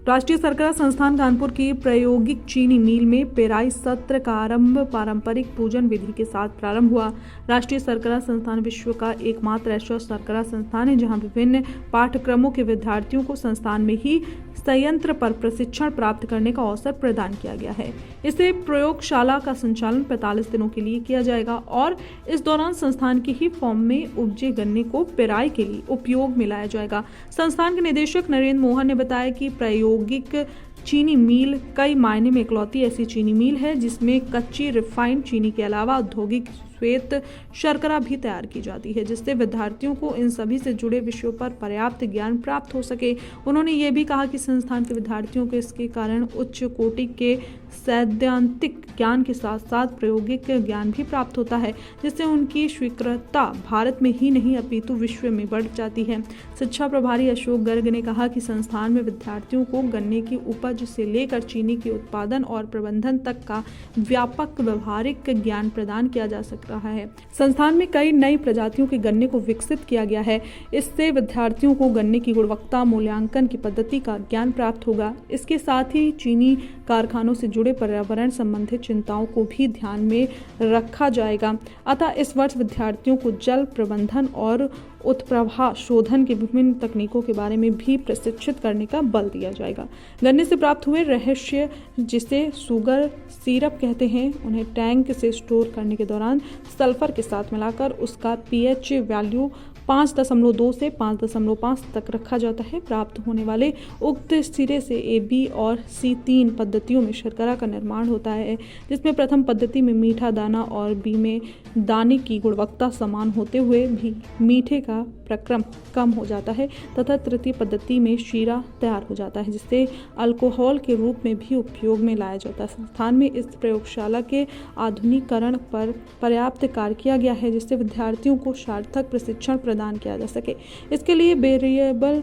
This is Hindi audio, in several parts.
राष्ट्रीय शर्करा संस्थान कानपुर की प्रायोगिक चीनी मिल में पेराई सत्र का आरंभ पारंपरिक पूजन विधि के साथ प्रारंभ हुआ। राष्ट्रीय शर्करा संस्थान विश्व का एकमात्र ऐसा शर्करा संस्थान है जहां विभिन्न पाठ्यक्रमों के विद्यार्थियों को संस्थान में ही संयंत्र पर प्रशिक्षण प्राप्त करने का अवसर प्रदान किया गया है। इसे प्रयोगशाला का संचालन 45 दिनों के लिए किया जाएगा और इस दौरान संस्थान की ही फॉर्म में उपजे गन्ने को पेराई के लिए उपयोग में लाया जाएगा। संस्थान के निदेशक नरेंद्र मोहन ने बताया कि प्रायोगिक चीनी मिल कई मायने में इकलौती ऐसी चीनी मिल है जिसमें कच्ची रिफाइंड चीनी के अलावा औद्योगिक श्वेत शर्करा भी तैयार की जाती है, जिससे विद्यार्थियों को इन सभी से जुड़े विषयों पर पर्याप्त ज्ञान प्राप्त हो सके। उन्होंने ये भी कहा कि संस्थान के विद्यार्थियों को इसके कारण उच्च कोटि के सैद्धांतिक ज्ञान के साथ साथ प्रायोगिक ज्ञान भी प्राप्त होता है, जिससे उनकी स्वीकृतता भारत में ही नहीं अपितु विश्व में बढ़ जाती है। शिक्षा प्रभारी अशोक गर्ग ने कहा कि संस्थान में विद्यार्थियों को गन्ने की उपज से लेकर चीनी के उत्पादन और प्रबंधन तक का व्यापक व्यवहारिक ज्ञान प्रदान किया जा रहा है। संस्थान में कई नई प्रजातियों के गन्ने को विकसित किया गया है। इससे विद्यार्थियों को गन्ने की गुणवत्ता मूल्यांकन की पद्धति का ज्ञान प्राप्त होगा। इसके साथ ही चीनी कारखानों से जुड़े पर्यावरण संबंधित चिंताओं को भी ध्यान में रखा जाएगा। अतः इस वर्ष विद्यार्थियों को जल प्रबंधन और उत्प्रवाह शोधन की विभिन्न तकनीकों के बारे में भी प्रशिक्षित करने का बल दिया जाएगा। गन्ने से प्राप्त हुए रहस्य, जिसे शुगर सिरप कहते हैं, उन्हें टैंक से स्टोर करने के दौरान सल्फर के साथ मिलाकर उसका पीएच वैल्यू 5.2 से 5.5 तक रखा जाता है। प्राप्त होने वाले उक्त सिरे से ए, बी और सी 3 पद्धतियों में शर्करा का निर्माण होता है, जिसमें प्रथम पद्धति में मीठा दाना और बी में दाने की गुणवत्ता समान होते हुए भी मीठे का प्रक्रम कम हो जाता है तथा तृतीय पद्धति में शीरा तैयार हो जाता है, जिससे अल्कोहल के रूप में भी उपयोग में लाया जाता है। संस्थान में इस प्रयोगशाला के आधुनिकीकरण पर पर्याप्त कार्य किया गया है, जिससे विद्यार्थियों को सार्थक प्रशिक्षण प्रदान किया जा सके। इसके लिए वेरिएबल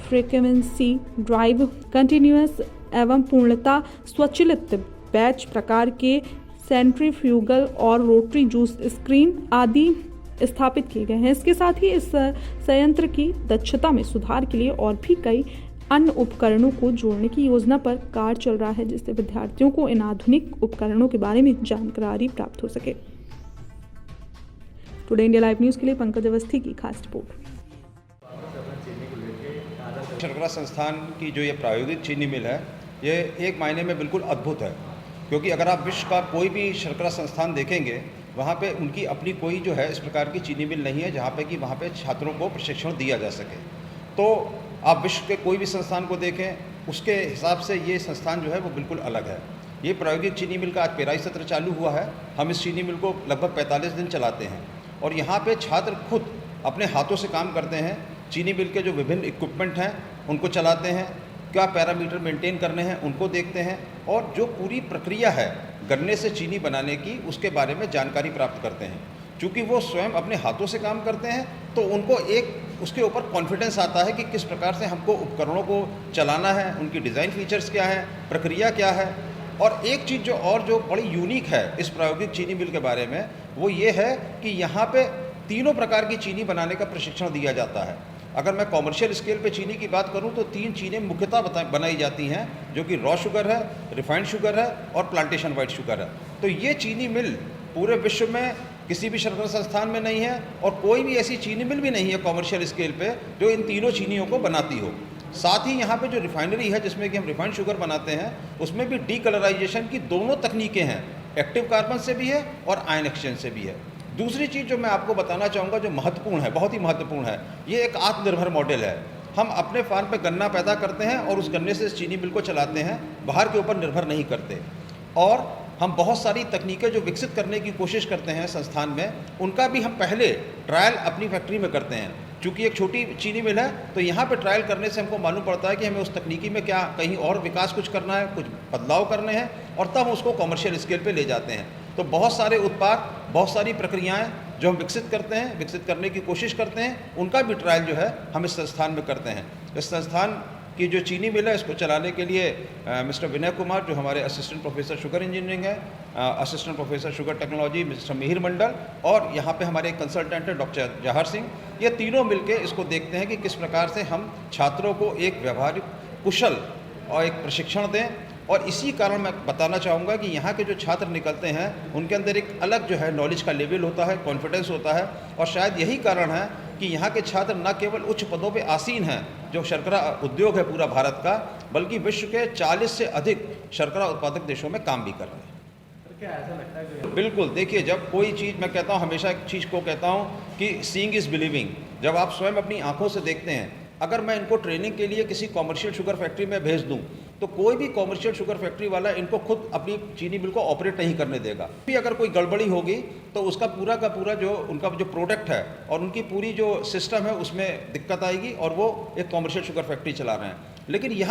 फ्रीक्वेंसी ड्राइव, कंटिन्यूअस एवं पूर्णता स्वचालित बैच प्रकार के सेंट्रीफ्यूगल और रोटरी जूस स्क्रीन आदि स्थापित किए गए हैं। इसके साथ ही इस संयंत्र की दक्षता में सुधार के लिए और भी कई अन्य उपकरणों को जोड़ने की योजना पर कार्य चल रहा है, जिससे विद्यार्थियों को इन आधुनिक उपकरणों के बारे में जानकारी प्राप्त हो सके। टुडे इंडिया लाइव न्यूज़ के लिए पंकज अवस्थी की खास रिपोर्ट। शर्करा संस्थान की जो ये प्रायोगिक चीनी मिल है, ये एक मायने में बिल्कुल अद्भुत है, क्योंकि अगर आप विश्व का कोई भी शर्करा संस्थान देखेंगे, वहाँ पे उनकी अपनी कोई जो है इस प्रकार की चीनी मिल नहीं है जहाँ पे कि वहाँ पे छात्रों को प्रशिक्षण दिया जा सके। तो आप विश्व के कोई भी संस्थान को देखें, उसके हिसाब से ये संस्थान जो है वो बिल्कुल अलग है। ये प्रायोगिक चीनी मिल का आज पेराई सत्र चालू हुआ है। हम इस चीनी मिल को लगभग 45 दिन चलाते हैं और यहाँ पे छात्र खुद अपने हाथों से काम करते हैं। चीनी मिल के जो विभिन्न इक्विपमेंट हैं उनको चलाते हैं, क्या पैरामीटर मेंटेन करने हैं उनको देखते हैं, और जो पूरी प्रक्रिया है गन्ने से चीनी बनाने की उसके बारे में जानकारी प्राप्त करते हैं। चूँकि वो स्वयं अपने हाथों से काम करते हैं तो उनको एक उसके ऊपर कॉन्फिडेंस आता है कि किस प्रकार से हमको उपकरणों को चलाना है, उनकी डिज़ाइन फीचर्स क्या है, प्रक्रिया क्या है। और एक चीज़ जो बड़ी यूनिक है इस प्रायोगिक चीनी मिल के बारे में, वो ये है कि यहाँ पे तीनों प्रकार की चीनी बनाने का प्रशिक्षण दिया जाता है। अगर मैं कॉमर्शियल स्केल पे चीनी की बात करूं तो 3 चीज़ें मुख्यतः बनाई जाती हैं, जो कि रॉ शुगर है, रिफाइंड शुगर है और प्लांटेशन वाइट शुगर है। तो ये चीनी मिल पूरे विश्व में किसी भी शर्करा संस्थान में नहीं है और कोई भी ऐसी चीनी मिल भी नहीं है कॉमर्शियल स्केल पे जो इन तीनों चीनियों को बनाती हो। साथ ही यहाँ पे जो रिफाइनरी है जिसमें कि हम रिफाइंड शुगर बनाते हैं, उसमें भी डीकलराइजेशन की दोनों तकनीकें हैं, एक्टिव कार्बन से भी है और आयन एक्सचेंज से भी है। दूसरी चीज़ जो मैं आपको बताना चाहूँगा, जो महत्वपूर्ण है, बहुत ही महत्वपूर्ण है, ये एक आत्मनिर्भर मॉडल है। हम अपने फार्म पे गन्ना पैदा करते हैं और उस गन्ने से चीनी मिल को चलाते हैं, बाहर के ऊपर निर्भर नहीं करते। और हम बहुत सारी तकनीकें जो विकसित करने की कोशिश करते हैं संस्थान में, उनका भी हम पहले ट्रायल अपनी फैक्ट्री में करते हैं। चूँकि एक छोटी चीनी मिल है तो यहाँ पे ट्रायल करने से हमको मालूम पड़ता है कि हमें उस तकनीकी में क्या कहीं और विकास कुछ करना है, कुछ बदलाव करने हैं, और तब हम उसको कॉमर्शियल स्केल पे ले जाते हैं। तो बहुत सारे उत्पाद, बहुत सारी प्रक्रियाएं जो हम विकसित करते हैं, विकसित करने की कोशिश करते हैं, उनका भी ट्रायल जो है हम इस संस्थान में करते हैं। इस संस्थान की जो चीनी मिल है, इसको चलाने के लिए मिस्टर विनय कुमार, जो हमारे असिस्टेंट प्रोफेसर शुगर इंजीनियरिंग है, assistant professor sugar technology mister Mihir Mandal, और यहाँ पे हमारे कंसल्टेंट है डॉक्टर जहार सिंह, ये तीनों मिलके इसको देखते हैं कि किस प्रकार से हम छात्रों को एक व्यवहारिक, कुशल और एक प्रशिक्षण दें। और इसी कारण मैं बताना चाहूँगा कि यहाँ के जो छात्र निकलते हैं उनके अंदर एक अलग जो है नॉलेज का लेवल होता है, कॉन्फिडेंस होता है। और शायद यही कारण है कि यहाँ के छात्र न केवल उच्च पदों पे आसीन हैं, जो शर्करा उद्योग है पूरा भारत का, बल्कि विश्व के 40 से अधिक शर्करा उत्पादक देशों में काम भी कर रहे हैं। क्या ऐसा लगता है कि बिल्कुल, देखिए जब कोई चीज़, मैं कहता हूँ हमेशा एक चीज़ को कहता हूँ कि सीइंग इज़ बिलीविंग। जब आप स्वयं अपनी आंखों से देखते हैं, अगर मैं इनको ट्रेनिंग के लिए किसी कॉमर्शियल शुगर फैक्ट्री में भेज दूं, तो कोई भी कॉमर्शियल शुगर फैक्ट्री वाला इनको खुद अपनी चीनी मिल को ऑपरेट नहीं करने देगा। भी अगर कोई गड़बड़ी होगी तो उसका पूरा का पूरा जो उनका जो प्रोडक्ट है और उनकी पूरी जो सिस्टम है उसमें दिक्कत आएगी और वो एक कॉमर्शियल शुगर फैक्ट्री चला रहे हैं। लेकिन यहाँ